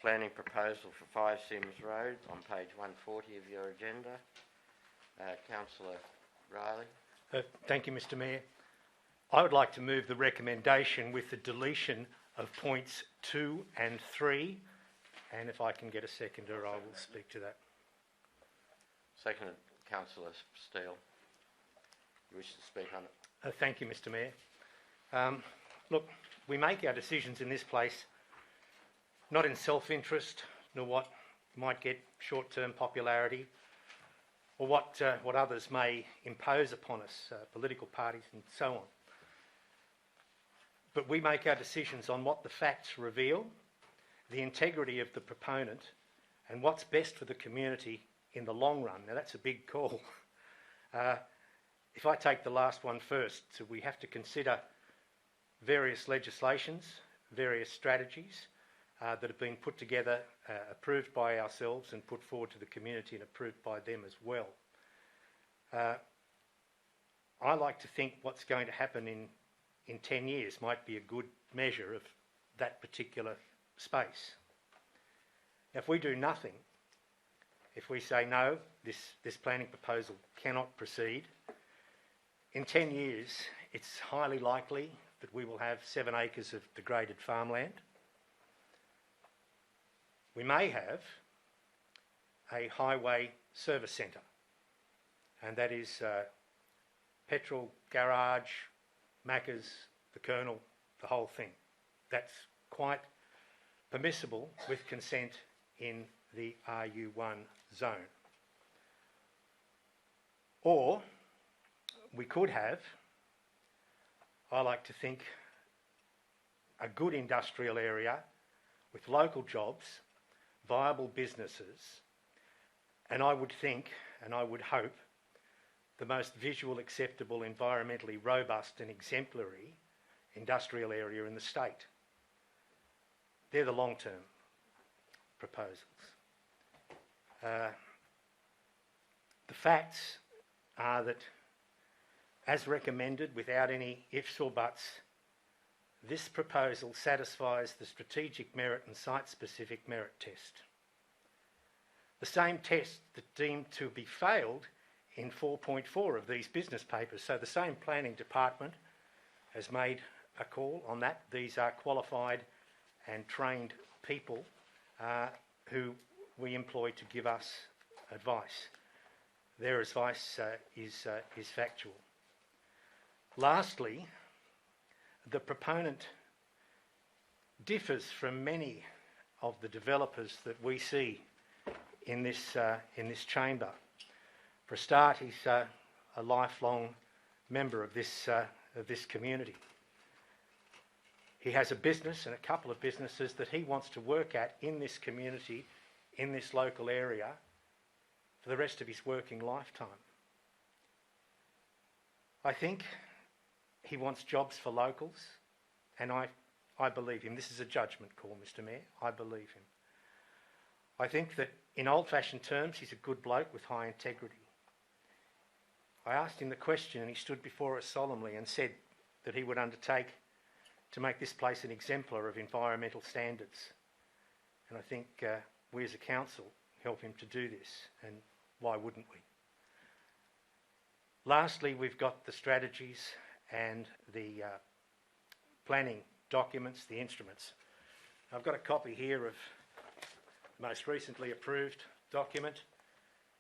planning proposal for 5 Sims Road on page 140 of your agenda. Councillor Riley. Thank you, Mr Mayor. I would like to move the recommendation with the deletion of points 2 and 3, and if I can get a seconder, I will speak to that. Seconded, Councillor Steele. You wish to speak on it? Thank you, Mr Mayor. Look, we make our decisions in this place not in self-interest, nor what might get short-term popularity, or what others may impose upon us, political parties and so on. But we make our decisions on what the facts reveal, the integrity of the proponent, and what's best for the community in the long run. Now, that's a big call. If I take the last one first, so we have to consider various legislations, various strategies that have been put together, approved by ourselves and put forward to the community and approved by them as well. I like to think what's going to happen in 10 years might be a good measure of that particular space. Now, if we do nothing, if we say no, this planning proposal cannot proceed, in 10 years it's highly likely that we will have 7 acres of degraded farmland. We may have a highway service centre, and that is petrol, garage, Macca's, the Colonel, the whole thing. That's quite permissible with consent in the RU1 zone. Or we could have, I like to think, a good industrial area with local jobs, viable businesses, and I would think, and I would hope, the most visual, acceptable, environmentally robust and exemplary industrial area in the state. They're the long-term proposals. The facts are that, as recommended, without any ifs or buts, this proposal satisfies the strategic merit and site-specific merit test. The same test that deemed to be failed in 4.4 of these business papers. So the same planning department has made a call on that. These are qualified and trained people who we employ to give us advice. Their advice is factual. Lastly, the proponent differs from many of the developers that we see in this chamber. For a start, he's a lifelong member of this community. He has a business and a couple of businesses that he wants to work at in this community, in this local area, for the rest of his working lifetime. I think he wants jobs for locals, and I believe him. This is a judgment call, Mr Mayor. I believe him. I think that in old-fashioned terms, he's a good bloke with high integrity. I asked him the question and he stood before us solemnly and said that he would undertake to make this place an exemplar of environmental standards. And I think we as a council help him to do this, and why wouldn't we? Lastly, we've got the strategies and the planning documents, the instruments. I've got a copy here of the most recently approved document,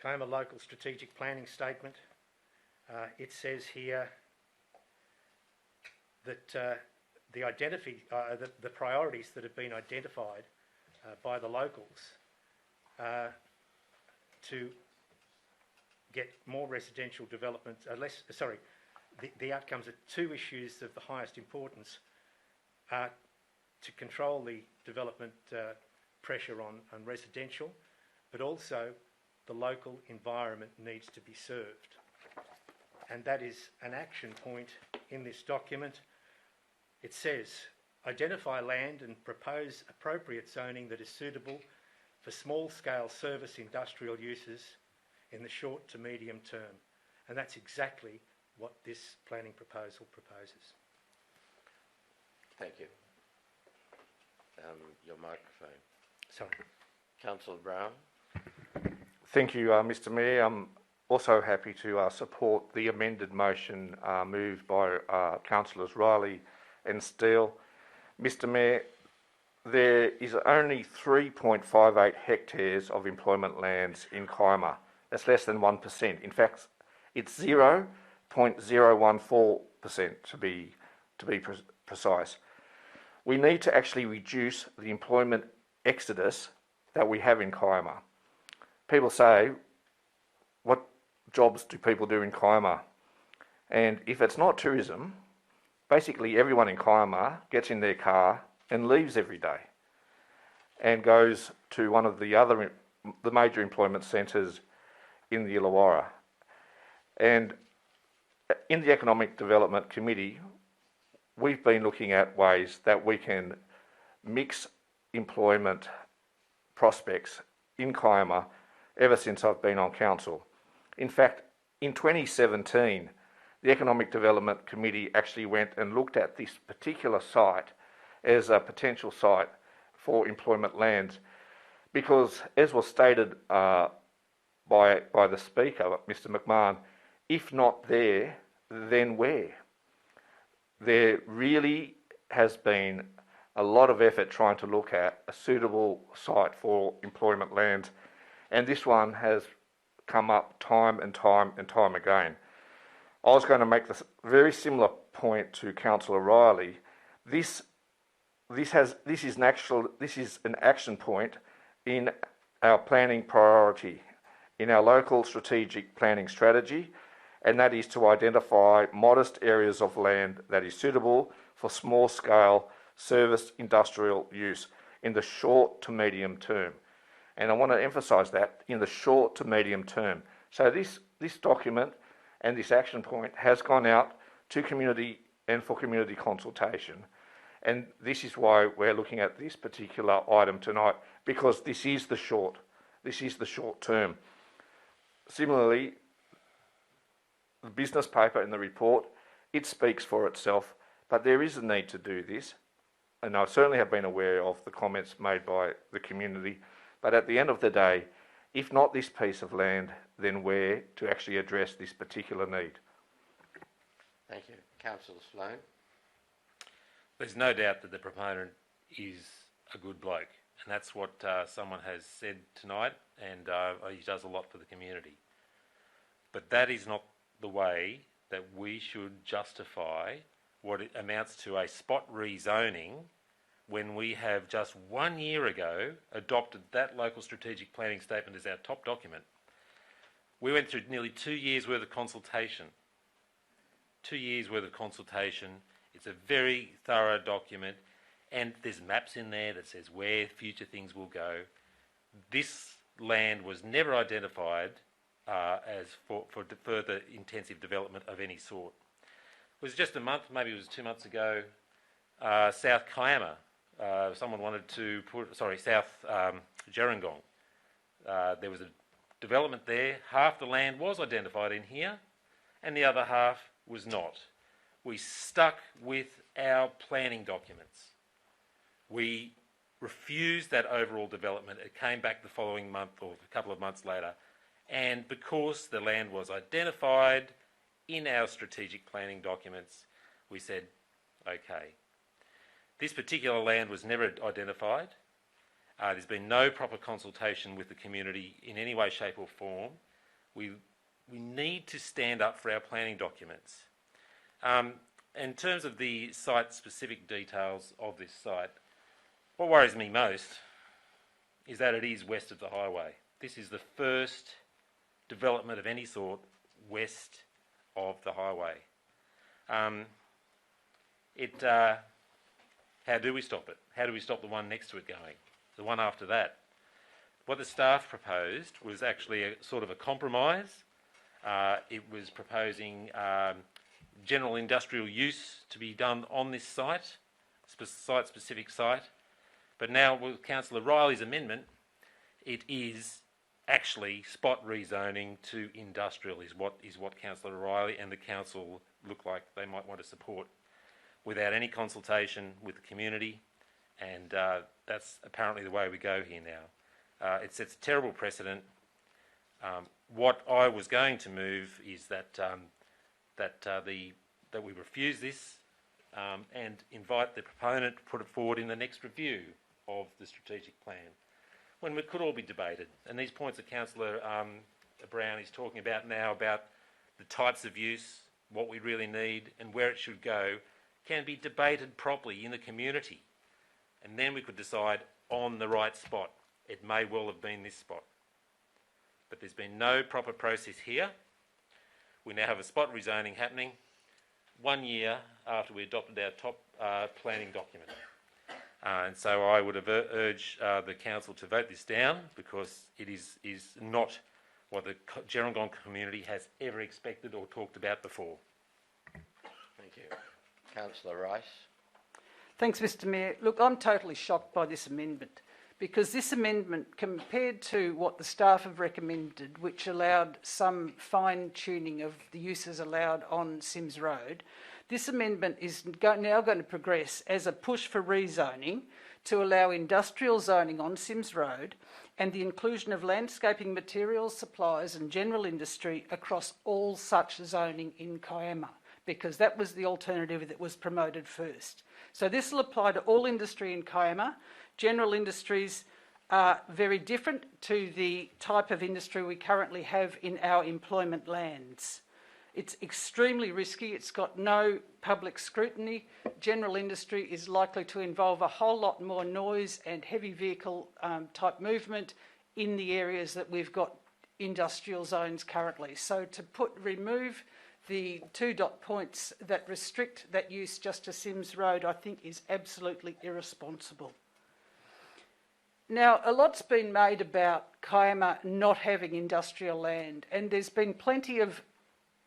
Coma Local Strategic Planning Statement. It says here that the priorities that have been identified by the locals to get more residential development, the outcomes are 2 issues of the highest importance: to control the development pressure on residential, but also the local environment needs to be served. And that is an action point in this document. It says, identify land and propose appropriate zoning that is suitable for small-scale service industrial uses in the short to medium term. And that's exactly what this planning proposal proposes. Thank you. Your microphone. Sorry. Councillor Brown. Thank you, Mr Mayor. I'm also happy to support the amended motion moved by Councillors Riley and Steele. Mr Mayor, there is only 3.58 hectares of employment lands in Kiama. That's less than 1%. In fact, it's 0.014% to be precise. We need to actually reduce the employment exodus that we have in Kiama. People say, what jobs do people do in Kiama? And if it's not tourism, basically everyone in Kiama gets in their car and leaves every day and goes to one of the major employment centres in the Illawarra. And in the Economic Development Committee, we've been looking at ways that we can mix employment prospects in Kiama ever since I've been on council. In fact, in 2017, the Economic Development Committee actually went and looked at this particular site as a potential site for employment lands, because, as was stated by the speaker, Mr McMahon, if not there, then where? There really has been a lot of effort trying to look at a suitable site for employment lands, and this one has come up time and time and time again. I was going to make this very similar point to Councillor Riley. This is an action point in our planning priority, in our local strategic planning strategy, and that is to identify modest areas of land that is suitable for small-scale service industrial use in the short to medium term. And I want to emphasise that, in the short to medium term. So this document and this action point has gone out to community and for community consultation. And this is why we're looking at this particular item tonight, because this is the short term. Similarly, the business paper in the report, it speaks for itself, but there is a need to do this. And I certainly have been aware of the comments made by the community, but at the end of the day, if not this piece of land, then where to actually address this particular need? Thank you. Councillor Sloan. There's no doubt that the proponent is a good bloke, and that's what someone has said tonight, and he does a lot for the community. But that is not the way that we should justify what it amounts to a spot rezoning when we have just 1 year ago adopted that local strategic planning statement as our top document. We went through nearly 2 years' worth of consultation. 2 years' worth of consultation. It's a very thorough document, and there's maps in there that says where future things will go. This land was never identified as for further intensive development of any sort. It was just a month, maybe it was 2 months ago, South Kiama, someone wanted to put, South Gerringong. There was a development there. Half the land was identified in here, and the other half was not. We stuck with our planning documents. We refused that overall development. It came back the following month or a couple of months later. And because the land was identified in our strategic planning documents, we said, okay. This particular land was never identified. There's been no proper consultation with the community in any way, shape or form. We need to stand up for our planning documents. In terms of the site-specific details of this site, what worries me most is that it is west of the highway. This is the first development of any sort west of the highway. How do we stop it? How do we stop the one next to it going? The one after that? What the staff proposed was actually a sort of a compromise. It was proposing general industrial use to be done on this site, site-specific site. But now with Councillor Riley's amendment, it is actually spot rezoning to industrial is what Councillor Riley and the council look like they might want to support, without any consultation with the community and that's apparently the way we go here now. It sets a terrible precedent. What I was going to move is that we refuse this and invite the proponent to put it forward in the next review of the strategic plan, when it could all be debated. And these points that Councillor Brown is talking about now, about the types of use, what we really need and where it should go, can be debated properly in the community. And then we could decide on the right spot. It may well have been this spot. But there's been no proper process here. We now have a spot rezoning happening 1 year after we adopted our top planning document. And so I would have urged the council to vote this down, because it is not what the Gerringong community has ever expected or talked about before. Thank you. Councillor Rice. Thanks, Mr Mayor. Look, I'm totally shocked by this amendment, because this amendment, compared to what the staff have recommended, which allowed some fine-tuning of the uses allowed on Sims Road, this amendment is now going to progress as a push for rezoning to allow industrial zoning on Sims Road and the inclusion of landscaping materials, supplies and general industry across all such zoning in Kiama, because that was the alternative that was promoted first. So this will apply to all industry in Kiama. General industries are very different to the type of industry we currently have in our employment lands. It's extremely risky. It's got no public scrutiny. General industry is likely to involve a whole lot more noise and heavy vehicle type movement in the areas that we've got industrial zones currently. So to remove the 2 dot points that restrict that use just to Sims Road, I think is absolutely irresponsible. Now, a lot's been made about Kiama not having industrial land, and there's been plenty of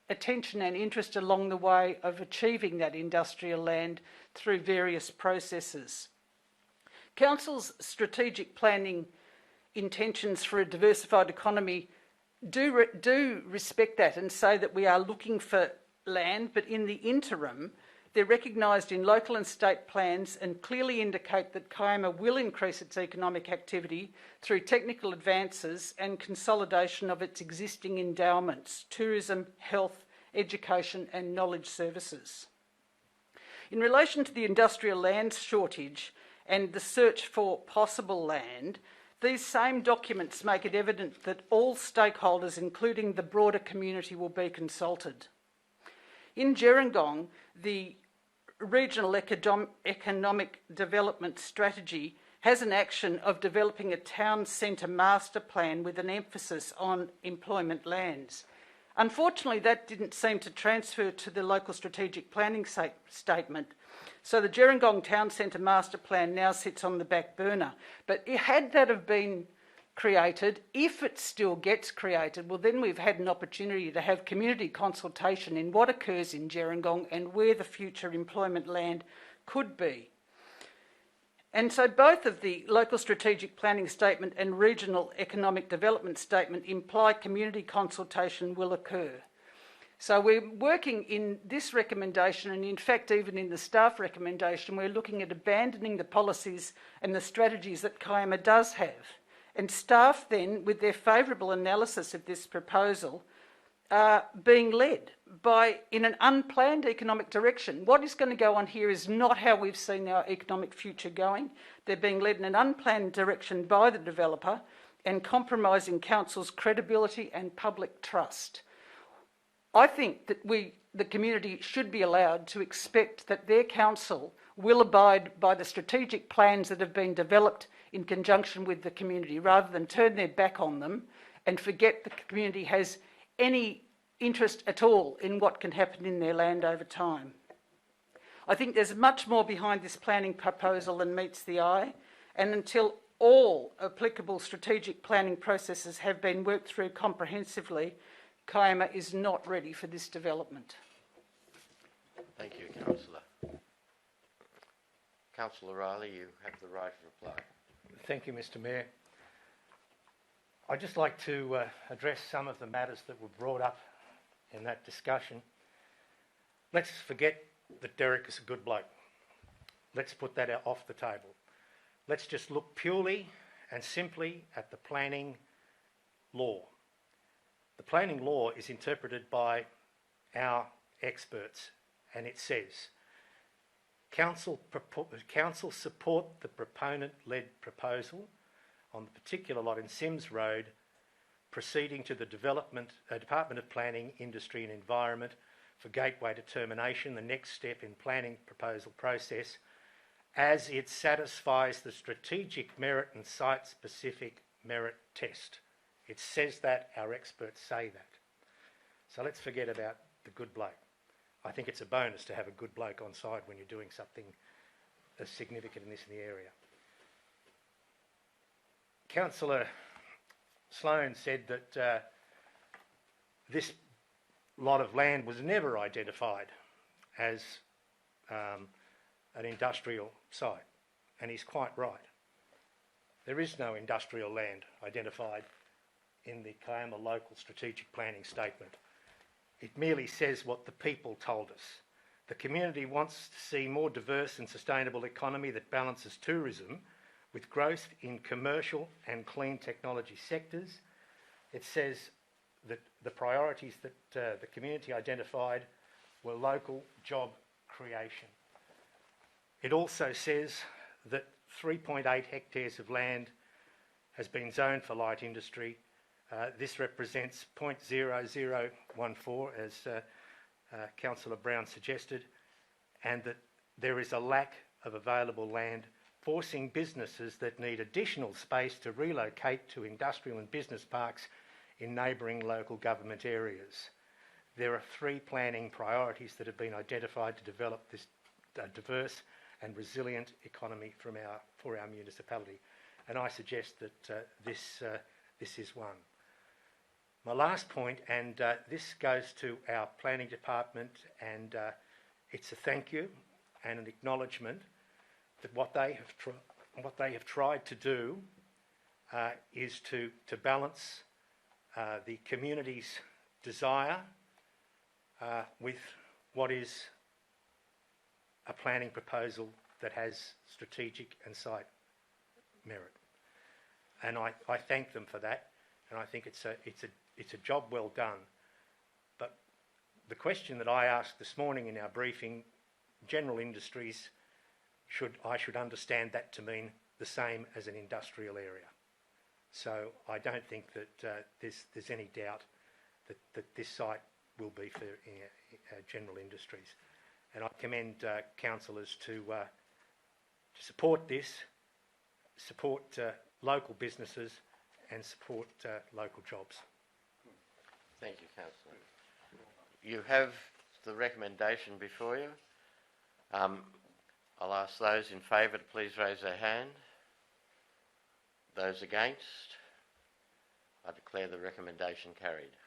attention and interest along the way of achieving that industrial land through various processes. Council's strategic planning intentions for a diversified economy do respect that and say that we are looking for land, but in the interim, they're recognised in local and state plans and clearly indicate that Kiama will increase its economic activity through technical advances and consolidation of its existing endowments, tourism, health, education and knowledge services. In relation to the industrial land shortage and the search for possible land, these same documents make it evident that all stakeholders, including the broader community, will be consulted. In Gerringong, the Regional Economic Development Strategy has an action of developing a town centre master plan with an emphasis on employment lands. Unfortunately, that didn't seem to transfer to the local strategic planning statement. So the Gerringong Town Centre Master Plan now sits on the back burner. But had that have been created, if it still gets created, well then we've had an opportunity to have community consultation in what occurs in Gerringong and where the future employment land could be. And so both of the local strategic planning statement and regional economic development statement imply community consultation will occur. So we're working in this recommendation, and in fact even in the staff recommendation, we're looking at abandoning the policies and the strategies that Kiama does have. And staff then, with their favourable analysis of this proposal, are being led in an unplanned economic direction. What is going to go on here is not how we've seen our economic future going. They're being led in an unplanned direction by the developer and compromising council's credibility and public trust. I think that the community should be allowed to expect that their council will abide by the strategic plans that have been developed in conjunction with the community, rather than turn their back on them and forget the community has any interest at all in what can happen in their land over time. I think there's much more behind this planning proposal than meets the eye, and until all applicable strategic planning processes have been worked through comprehensively, Kiama is not ready for this development. Thank you, Councillor. Councillor Riley, you have the right to reply. Thank you, Mr Mayor. I'd just like to address some of the matters that were brought up in that discussion. Let's forget that Derek is a good bloke. Let's put that off the table. let's just look purely and simply at the planning law. The planning law is interpreted by our experts, and it says, Council support the proponent-led proposal on the particular lot in Sims Road, proceeding to the Department of Planning, Industry and Environment for gateway determination, the next step in planning proposal process, as it satisfies the strategic merit and site-specific merit test. It says that, our experts say that. So let's forget about the good bloke. I think it's a bonus to have a good bloke on side when you're doing something as significant in the area. Councillor Sloan said that this lot of land was never identified as an industrial site, and he's quite right. There is no industrial land identified in the Kiama Local Strategic Planning Statement. It merely says what the people told us. The community wants to see more diverse and sustainable economy that balances tourism with growth in commercial and clean technology sectors. It says that the priorities that the community identified were local job creation. It also says that 3.8 hectares of land has been zoned for light industry. This represents 0.0014, as Councillor Brown suggested, and that there is a lack of available land, forcing businesses that need additional space to relocate to industrial and business parks in neighbouring local government areas. There are 3 planning priorities that have been identified to develop this diverse and resilient economy for our municipality, and I suggest that this is one. My last point, and this goes to our planning department, and it's a thank you and an acknowledgement that what they have tried to do is to balance the community's desire with what is a planning proposal that has strategic and site merit. And I thank them for that, and I think it's a job well done. But the question that I asked this morning in our briefing, general industries, I should understand that to mean the same as an industrial area. So I don't think that there's any doubt that this site will be for general industries. And I commend councillors to support this, support local businesses and support local jobs. Thank you, Councillor. You have the recommendation before you. I'll ask those in favour to please raise their hand. Those against? I declare the recommendation carried.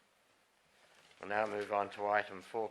We'll now move on to item 4.2.